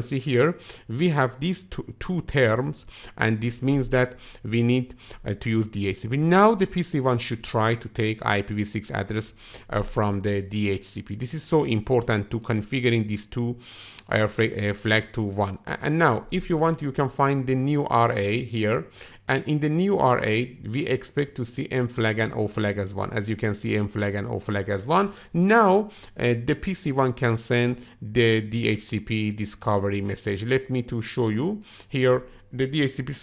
see here we have these two terms, and this means that we need to use DHCP. Now the PC1 should try to take IPv6 address from the DHCP. This is so important to configuring these two flag to 1. And now if you want, you can find the new RA here, and in the new RA we expect to see M flag and O flag as 1. As you can see, M flag and O flag as 1. Now the PC1 can send the DHCP discovery message. Let me to show you here the DHCP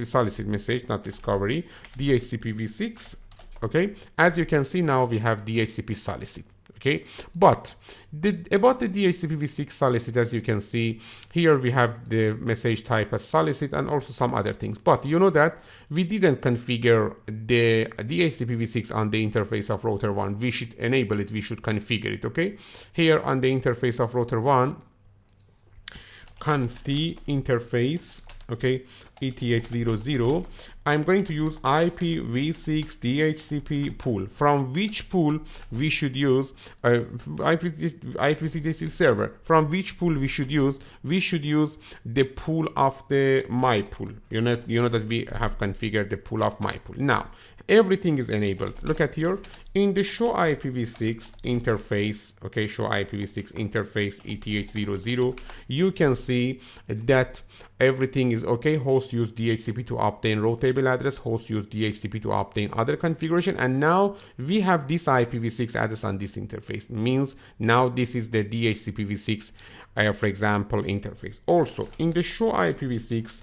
solicit message, not discovery, DHCPv6. Okay, as you can see, now we have DHCP solicit. Okay, but about the DHCPv6 solicit, as you can see here, we have the message type as solicit and also some other things. But you know that we didn't configure the DHCPv6 on the interface of router 1. We should enable it, we should configure it. Okay, here on the interface of router 1, conft interface, okay, ETH00, I'm going to use IPv6 DHCP pool. From which pool we should use IPv6 DHCP server? From which pool we should use? We should use the pool of the my pool. You know that we have configured the pool of my pool. Now everything is enabled. Look at here in the show IPv6 interface, okay, show IPv6 interface ETH00, you can see that everything is okay. Host use DHCP to obtain row table address, host use DHCP to obtain other configuration, and now we have this IPv6 address on this interface. Means now this is the DHCPv6 for example interface. Also in the show IPv6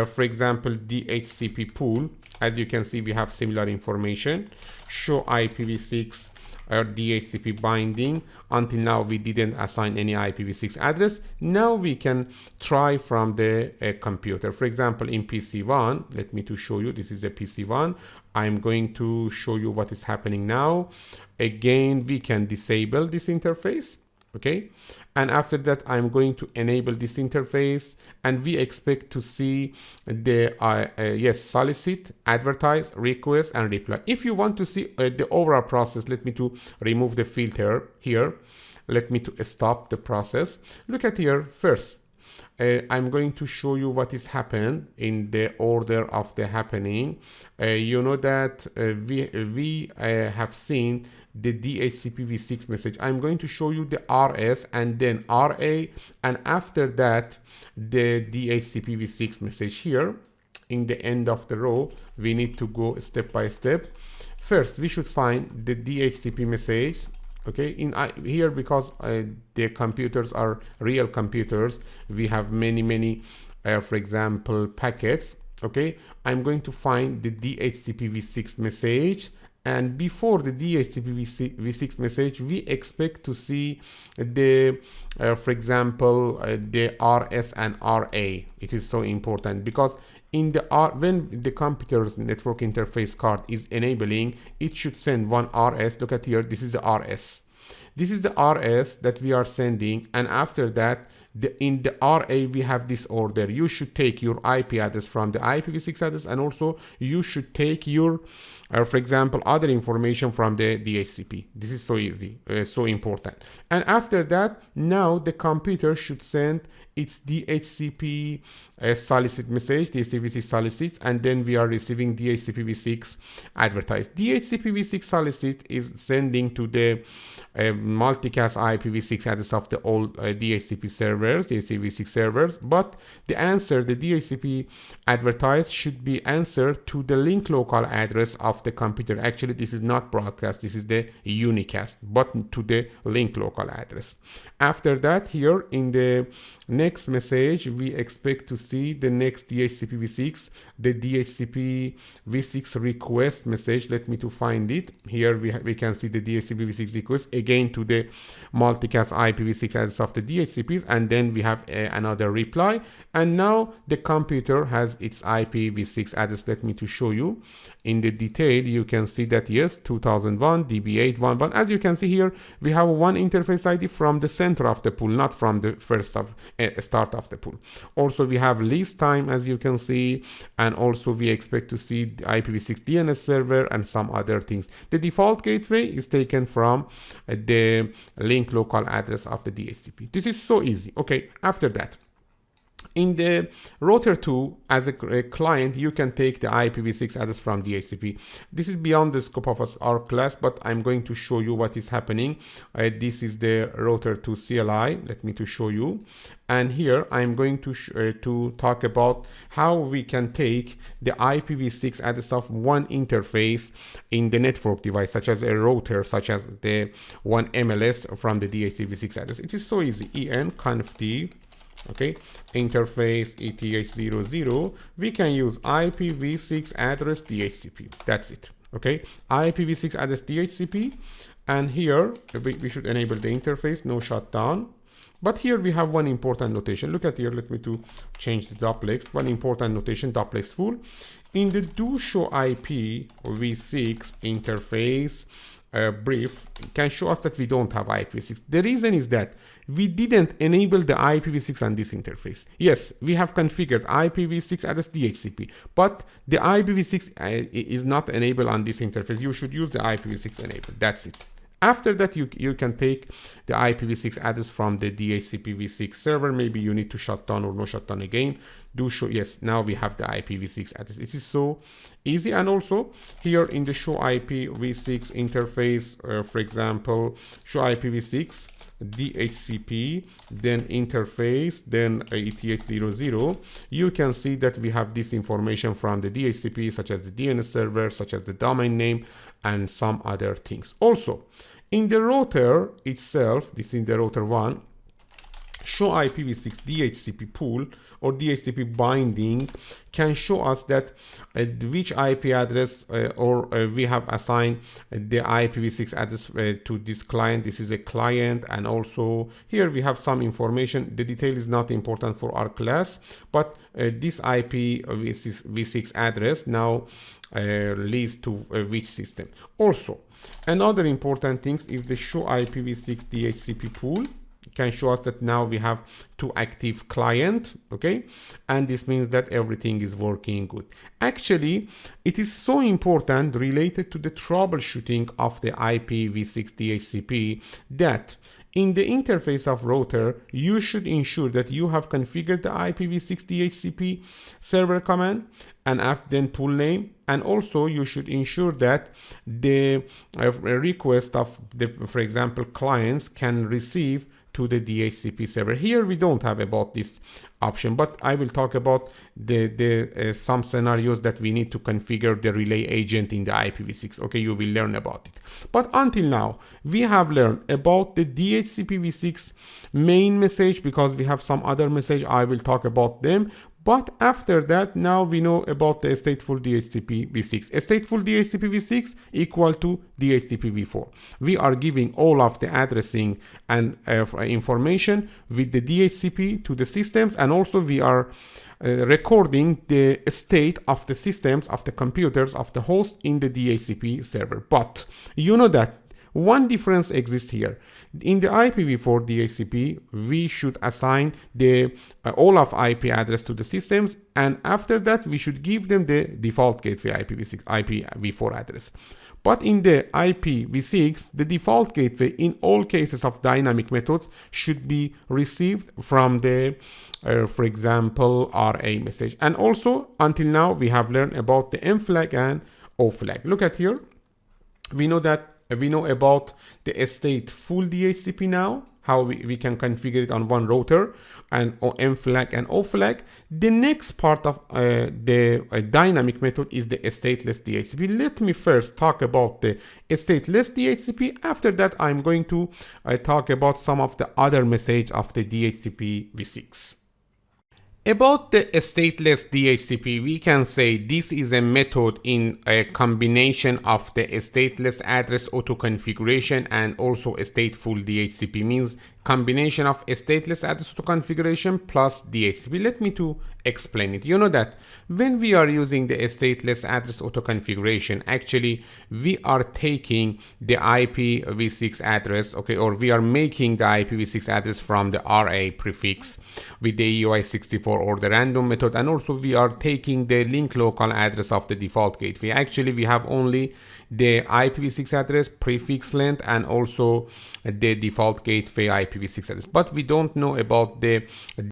for example DHCP pool, as you can see we have similar information. Show IPv6 DHCP binding. Until now we didn't assign any IPv6 address. Now we can try from the computer. For example in PC1, let me to show you, this is the PC1. I'm going to show you what is happening now. Again, we can disable this interface. Okay, and after that I'm going to enable this interface, and we expect to see the yes, solicit, advertise, request, and reply. If you want to see the overall process, let me to remove the filter here. Let me to stop the process. Look at here first. I'm going to show you what is happened in the order of the happening. You know that we have seen the DHCPv6 message. I'm going to show you the RS and then RA, and after that the DHCPv6 message. Here in the end of the row we need to go step by step. First we should find the DHCP message. Okay, in here, because the computers are real computers, we have many for example packets. Okay, I'm going to find the DHCPv6 message, and before the DHCPv6 message we expect to see the for example the RS and RA. It is so important because in the when the computer's network interface card is enabling, it should send one RS. Look at here, this is the RS. This is the RS that we are sending, and after that in the RA we have this order. You should take your IP address from the IPv6 address, and also you should take your for example other information from the DHCP. This is so easy, so important. And after that, now the computer should send its DHCP solicit message, DHCPv6 solicit, and then we are receiving DHCPv6 advertise. DHCPv6 solicit is sending to the multicast IPv6 address of the old DHCP servers, DHCPv6 servers, but the answer, the DHCP advertise, should be answered to the link local address of the computer. Actually, this is not broadcast, this is the unicast, but to the link local address. After that, here in the next message, we expect to see the next DHCPv6, the DHCPv6 request message. Let me to find it. Here we can see the DHCPv6 request again to the multicast IPv6 address of the DHCPs, and then we have another reply. And now the computer has its IPv6 address. Let me to show you in the detail. You can see that yes, 2001 DB811. As you can see here, we have one interface ID from the center of the pool, not from the first of start of the pool. Also we have least time, as you can see, and also we expect to see the IPv6 DNS server and some other things. The default gateway is taken from the link local address of the DHCP. This is so easy. Okay, after that, in the router 2, as a client, you can take the IPv6 address from DHCP. This is beyond the scope of our class, but I'm going to show you what is happening. This is the router 2 CLI. Let me to show you. And here I'm going to talk about how we can take the IPv6 address of one interface in the network device, such as a router, such as the one MLS from the DHCPv6 address. It is so easy. enconf okay, interface ETH00, we can use IPv6 address DHCP. That's it. Okay, IPv6 address DHCP, and here we should enable the interface, no shutdown. But here we have one important notation. Look at here, let me to change the duplex. One important notation, duplex full. In the do show IPv6 interface brief can show us that we don't have IPv6. The reason is that we didn't enable the IPv6 on this interface. Yes, we have configured IPv6 address DHCP, but the IPv6 is not enabled on this interface. You should use the IPv6 enable. That's it. After that, you can take the IPv6 address from the DHCPv6 server. Maybe you need to shut down or no shutdown again. Do show, yes, now we have the IPv6 address. It is so easy. And also here in the show IPv6 interface, for example, show IPv6 DHCP, then interface, then ETH00, you can see that we have this information from the DHCP, such as the DNS server, such as the domain name, and some other things. Also, in the router itself, this is in the router 1, show IPv6 DHCP pool or DHCP binding can show us that which IP address we have assigned the IPv6 address to this client. This is a client, and also here we have some information. The detail is not important for our class, but this IPv6 address now leads to which system. Also, another important thing is the show IPv6 DHCP pool can show us that now we have 2 active clients, okay, and this means that everything is working good. Actually, it is so important related to the troubleshooting of the IPv6 DHCP that in the interface of router, you should ensure that you have configured the IPv6 DHCP server command and then pool name, and also you should ensure that the request of the, for example, clients can receive to the DHCP server. Here we don't have about this option, but I will talk about the some scenarios that we need to configure the relay agent in the IPv6. Okay, you will learn about it. But until now, we have learned about the DHCPv6 main message, because we have some other message. I will talk about them. But after that, now we know about the stateful DHCPv6. Stateful DHCPv6 equal to DHCPv4. We are giving all of the addressing and information with the DHCP to the systems, and also we are recording the state of the systems, of the computers, of the host in the DHCP server. But you know that one difference exists here. In the IPv4 DHCP, we should assign the all of IP address to the systems, and after that we should give them the default gateway IPv4 address. But in the IPv6, the default gateway in all cases of dynamic methods should be received from the, for example, RA message. And also, until now, we have learned about the M flag and O flag. Look at here. We know about the stateful DHCP now, how we can configure it on one router, and M flag and O flag. The next part of the dynamic method is the stateless DHCP. Let me first talk about the stateless DHCP. After that, I'm going to talk about some of the other message of the DHCPv6. About the stateless DHCP, we can say this is a method in a combination of the stateless address auto configuration and also a stateful DHCP, means combination of stateless address auto configuration plus DHCP. Let me to explain it. You know that when we are using the stateless address auto configuration, actually we are taking the IPv6 address, okay, or we are making the IPv6 address from the RA prefix with the EOI64 or the random method, and also we are taking the link local address of the default gateway. Actually, we have only the IPv6 address, prefix length, and also the default gateway IPv6 DHCPv6 address, but we don't know about the